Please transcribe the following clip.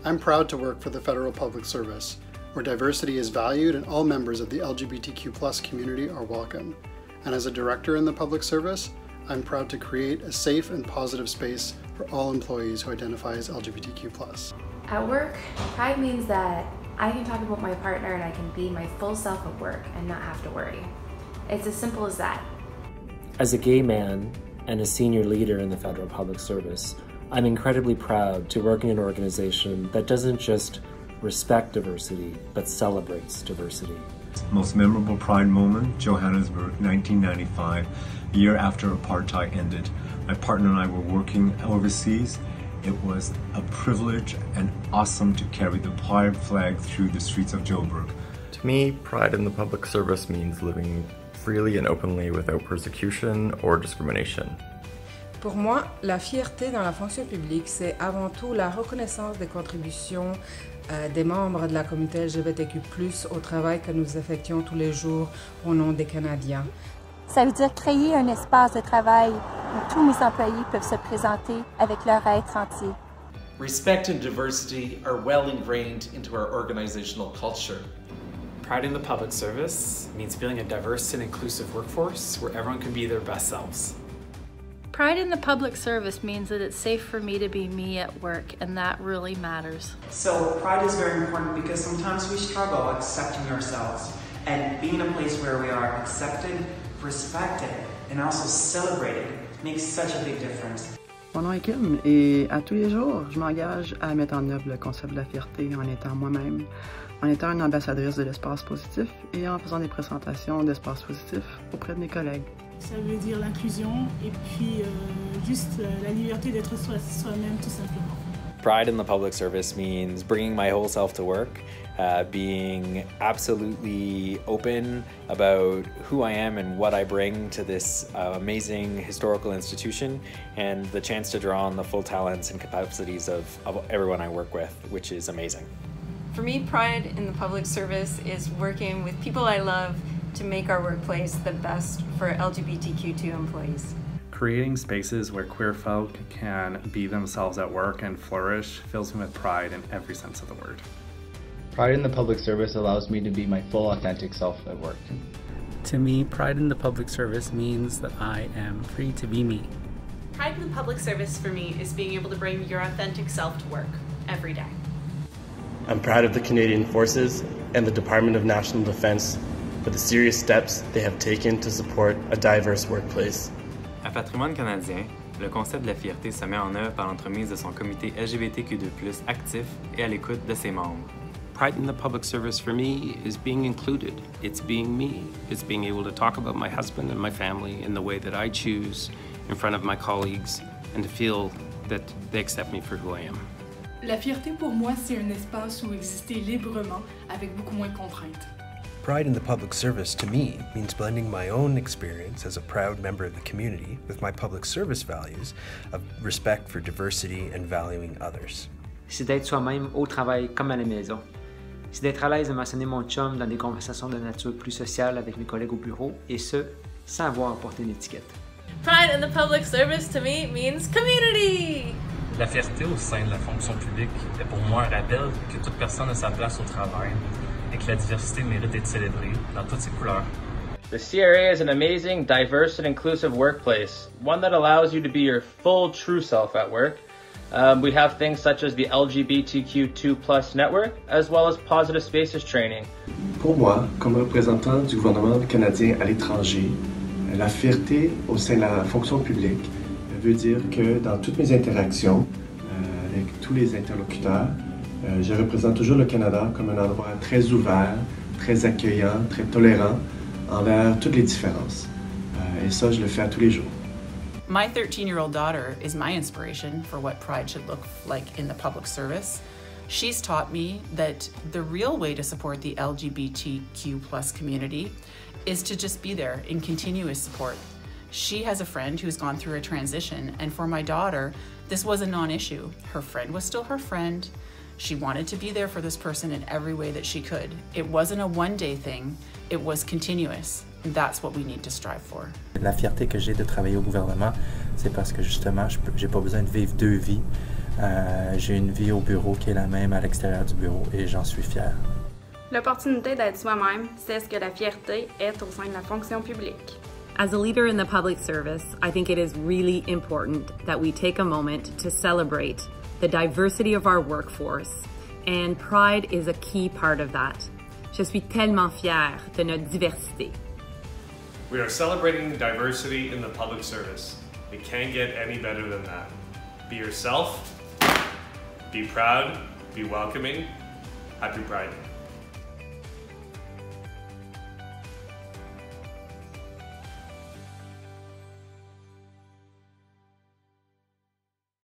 I'm proud to work for the Federal Public Service, where diversity is valued and all members of the LGBTQ+ community are welcome. And as a director in the public service, I'm proud to create a safe and positive space for all employees who identify as LGBTQ+. At work, pride means that I can talk about my partner and I can be my full self at work and not have to worry. It's as simple as that. As a gay man and a senior leader in the Federal Public Service, I'm incredibly proud to work in an organization that doesn't just respect diversity, but celebrates diversity. Most memorable Pride moment, Johannesburg, 1995, a year after apartheid ended. My partner and I were working overseas. It was a privilege and awesome to carry the Pride flag through the streets of Joburg. To me, pride in the public service means living freely and openly without persecution or discrimination. Pour moi, la fierté dans la fonction publique, c'est avant tout la reconnaissance des contributions des membres de la communauté LGBTQ+, au travail que nous effectuons tous les jours au nom des Canadiens. Ça veut dire créer un espace de travail où tous mes employés peuvent se présenter avec leur être entier. Respect and diversity are well ingrained into our organizational culture. Pride in the public service means building a diverse and inclusive workforce where everyone can be their best selves. Pride in the public service means that it's safe for me to be me at work, and that really matters. So pride is very important because sometimes we struggle accepting ourselves, and being in a place where we are accepted, respected, and also celebrated makes such a big difference. Mon nom est Kim et à tous les jours, je m'engage à mettre en œuvre le concept de la fierté en étant moi-même, en étant une ambassadrice de l'espace positif et en faisant des présentations d'espace positif auprès de mes collègues. Ça veut dire l'inclusion et puis juste la liberté d'être soi-même tout simplement. Pride in the public service means bringing my whole self to work, being absolutely open about who I am and what I bring to this amazing historical institution, and the chance to draw on the full talents and capacities of everyone I work with, which is amazing. For me, pride in the public service is working with people I love to make our workplace the best for LGBTQ2 employees. Creating spaces where queer folk can be themselves at work and flourish fills me with pride in every sense of the word. Pride in the public service allows me to be my full authentic self at work. To me, pride in the public service means that I am free to be me. Pride in the public service for me is being able to bring your authentic self to work every day. I'm proud of the Canadian Forces and the Department of National Defence for the serious steps they have taken to support a diverse workplace. À Patrimoine canadien, le concept de la fierté se met en œuvre par l'entremise de son comité LGBTQ2+, actif et à l'écoute de ses membres. Pride in the public service for me is being included. It's being me. It's being able to talk about my husband and my family in the way that I choose in front of my colleagues and to feel that they accept me for who I am. La fierté pour moi, c'est un espace où exister librement avec beaucoup moins de contraintes. Pride in the public service, to me, means blending my own experience as a proud member of the community with my public service values of respect for diversity and valuing others. C'est d'être soi-même au travail comme à la maison. C'est d'être à l'aise de mentionner mon chum dans des conversations de nature plus sociale avec mes collègues au bureau, et ce, sans avoir à porter une étiquette. Pride in the public service, to me, means community! La fierté au sein de la fonction publique est pour moi un rappel que toute personne a sa place au travail et que la diversité mérite d'être célébrée dans toutes ses couleurs. The CRA is an amazing, diverse, and inclusive workplace, one that allows you to be your full, true self at work. We have things such as the LGBTQ2+ network, as well as positive spaces training. Pour moi, comme représentant du gouvernement canadien à l'étranger, la fierté au sein de la fonction publique veut dire que dans toutes mes interactions avec tous les interlocuteurs, je représente toujours le Canada comme un endroit très ouvert, très accueillant, très tolérant envers toutes les différences. Et ça, je le fais à tous les jours. My 13-year-old daughter is my inspiration for what pride should look like in the public service. She's taught me that the real way to support the LGBTQ+ community is to just be there in continuous support. She has a friend who's gone through a transition, and for my daughter, this was a non-issue. Her friend was still her friend. She wanted to be there for this person in every way that she could. It wasn't a one-day thing, it was continuous. And that's what we need to strive for. La fierté que j'ai de travailler au gouvernement, c'est parce que justement, j'ai pas besoin de vivre deux vies. J'ai une vie au bureau qui est la même à l'extérieur du bureau et j'en suis fier. L'opportunité d'être soi-même, c'est ce que la fierté est au sein de la fonction publique. As a leader in the public service, I think it is really important that we take a moment to celebrate the diversity of our workforce, and pride is a key part of that. Je suis tellement fière de notre diversité. We are celebrating diversity in the public service. It can't get any better than that. Be yourself, be proud, be welcoming. Happy Pride.